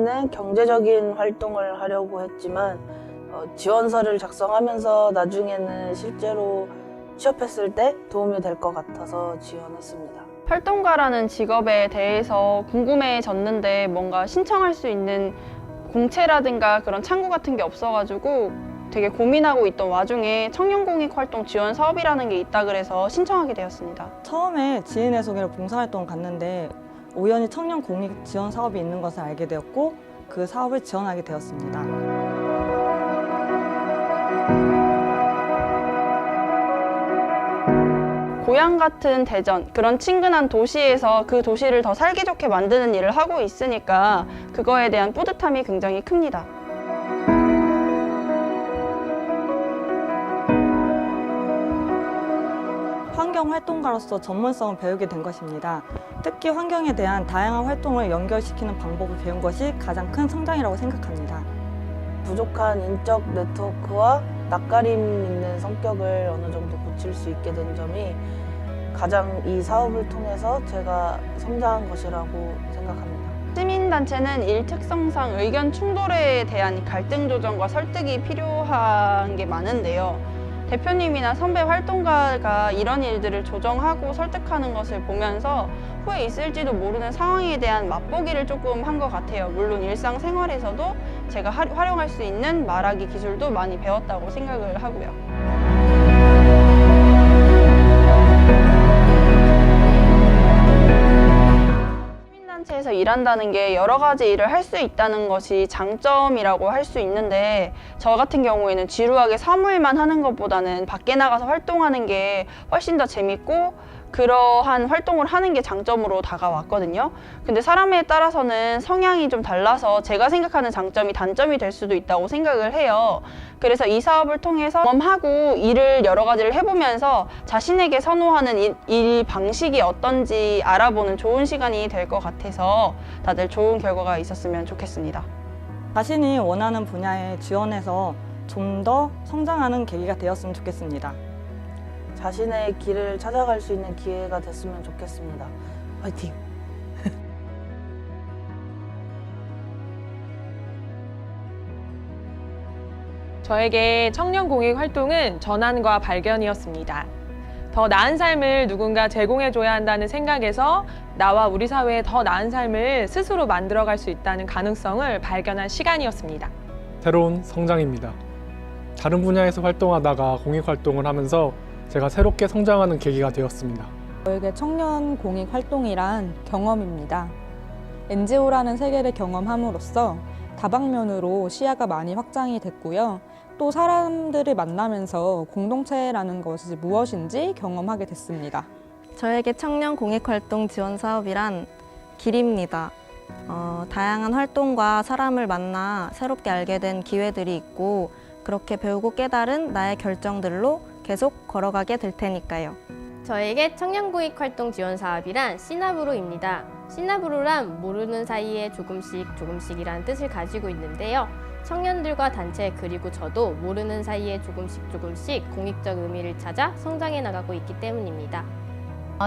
처음에는 경제적인 활동을 하려고 했지만 지원서를 작성하면서 나중에는 실제로 취업했을 때 도움이 될 것 같아서 지원했습니다. 활동가라는 직업에 대해서 궁금해졌는데 뭔가 신청할 수 있는 공채라든가 그런 창구 같은 게 없어가지고 되게 고민하고 있던 와중에 청년공익활동 지원 사업이라는 게 있다 그래서 신청하게 되었습니다. 처음에 지인의 소개로 봉사활동을 갔는데 우연히 청년 공익 지원 사업이 있는 것을 알게 되었고 그 사업을 지원하게 되었습니다. 고향 같은 대전, 그런 친근한 도시에서 그 도시를 더 살기 좋게 만드는 일을 하고 있으니까 그거에 대한 뿌듯함이 굉장히 큽니다. 환경활동가로서 전문성을 배우게 된 것입니다. 특히 환경에 대한 다양한 활동을 연결시키는 방법을 배운 것이 가장 큰 성장이라고 생각합니다. 부족한 인적 네트워크와 낯가림 있는 성격을 어느 정도 고칠 수 있게 된 점이 가장 이 사업을 통해서 제가 성장한 것이라고 생각합니다. 시민단체는 일 특성상 의견 충돌에 대한 갈등 조정과 설득이 필요한 게 많은데요. 대표님이나 선배 활동가가 이런 일들을 조정하고 설득하는 것을 보면서 후에 있을지도 모르는 상황에 대한 맛보기를 조금 한 것 같아요. 물론 일상생활에서도 제가 활용할 수 있는 말하기 기술도 많이 배웠다고 생각을 하고요. 시민단체에서 일한다는 게 여러 가지 일을 할 수 있다는 것이 장점이라고 할 수 있는데 저 같은 경우에는 지루하게 사무일만 하는 것보다는 밖에 나가서 활동하는 게 훨씬 더 재밌고 그러한 활동을 하는 게 장점으로 다가왔거든요. 근데 사람에 따라서는 성향이 좀 달라서 제가 생각하는 장점이 단점이 될 수도 있다고 생각을 해요. 그래서 이 사업을 통해서 경험하고 일을 여러 가지를 해보면서 자신에게 선호하는 일 방식이 어떤지 알아보는 좋은 시간이 될 것 같아서 다들 좋은 결과가 있었으면 좋겠습니다. 자신이 원하는 분야에 지원해서 좀 더 성장하는 계기가 되었으면 좋겠습니다. 자신의 길을 찾아갈 수 있는 기회가 됐으면 좋겠습니다. 화이팅! 저에게 청년 공익 활동은 전환과 발견이었습니다. 더 나은 삶을 누군가 제공해줘야 한다는 생각에서 나와 우리 사회에 더 나은 삶을 스스로 만들어갈 수 있다는 가능성을 발견한 시간이었습니다. 새로운 성장입니다. 다른 분야에서 활동하다가 공익활동을 하면서 제가 새롭게 성장하는 계기가 되었습니다. 저에게 청년 공익 활동이란 경험입니다. NGO라는 세계를 경험함으로써 다방면으로 시야가 많이 확장이 됐고요. 또 사람들을 만나면서 공동체라는 것이 무엇인지 경험하게 됐습니다. 저에게 청년 공익활동 지원 사업이란 길입니다. 다양한 활동과 사람을 만나 새롭게 알게 된 기회들이 있고 그렇게 배우고 깨달은 나의 결정들로 계속 걸어가게 될 테니까요. 저에게 청년공익활동 지원 사업이란 시나브로입니다. 시나브로란 모르는 사이에 조금씩이라는 뜻을 가지고 있는데요. 청년들과 단체 그리고 저도 모르는 사이에 조금씩 공익적 의미를 찾아 성장해 나가고 있기 때문입니다.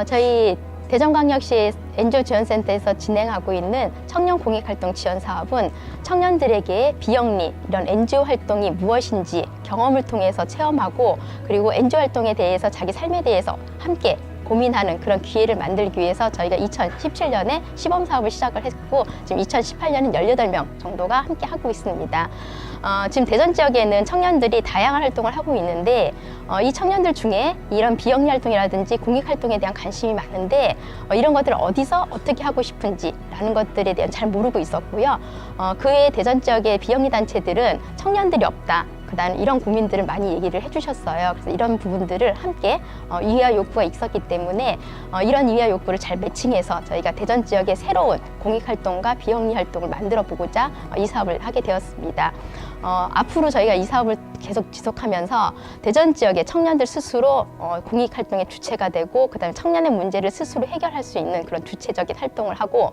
저희 대전광역시 NGO 지원센터에서 진행하고 있는 청년 공익활동 지원 사업은 청년들에게 비영리 이런 NGO 활동이 무엇인지 경험을 통해서 체험하고 그리고 NGO 활동에 대해서 자기 삶에 대해서 함께 고민하는 그런 기회를 만들기 위해서 저희가 2017년에 시범 사업을 시작을 했고 지금 2018년은 18명 정도가 함께 하고 있습니다. 지금 대전 지역에는 청년들이 다양한 활동을 하고 있는데 이 청년들 중에 이런 비영리 활동이라든지 공익 활동에 대한 관심이 많은데 이런 것들을 어디서 어떻게 하고 싶은지라는 것들에 대한 잘 모르고 있었고요. 그외 대전 지역의 비영리 단체들은 청년들이 없다. 그다음 이런 고민들을 많이 얘기를 해주셨어요. 그래서 이런 부분들을 함께 이해와 욕구가 있었기 때문에 이런 이해와 욕구를 잘 매칭해서 저희가 대전 지역의 새로운 공익활동과 비영리 활동을 만들어 보고자 이 사업을 하게 되었습니다. 앞으로 저희가 이 사업을 계속 지속하면서 대전 지역의 청년들 스스로 공익활동의 주체가 되고 그다음에 청년의 문제를 스스로 해결할 수 있는 그런 주체적인 활동을 하고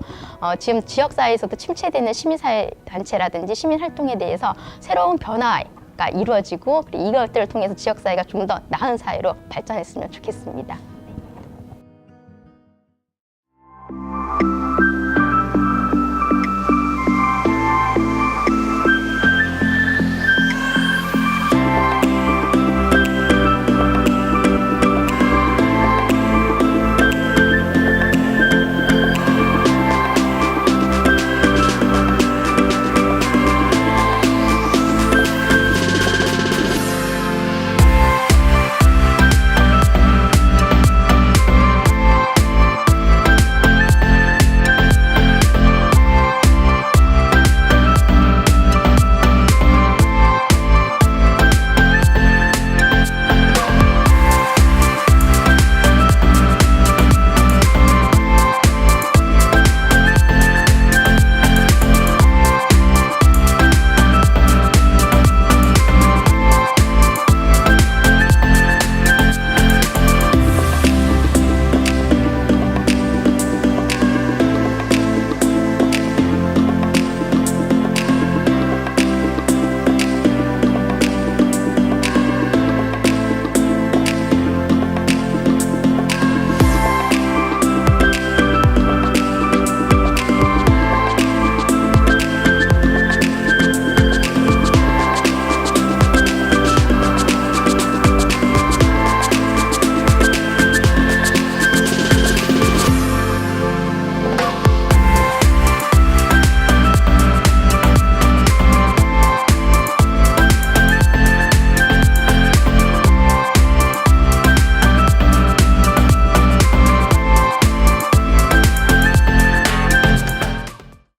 지금 지역사회에서도 침체되는 시민사회 단체라든지 시민활동에 대해서 새로운 변화가 이루어지고 이것들을 통해서 지역사회가 좀 더 나은 사회로 발전했으면 좋겠습니다.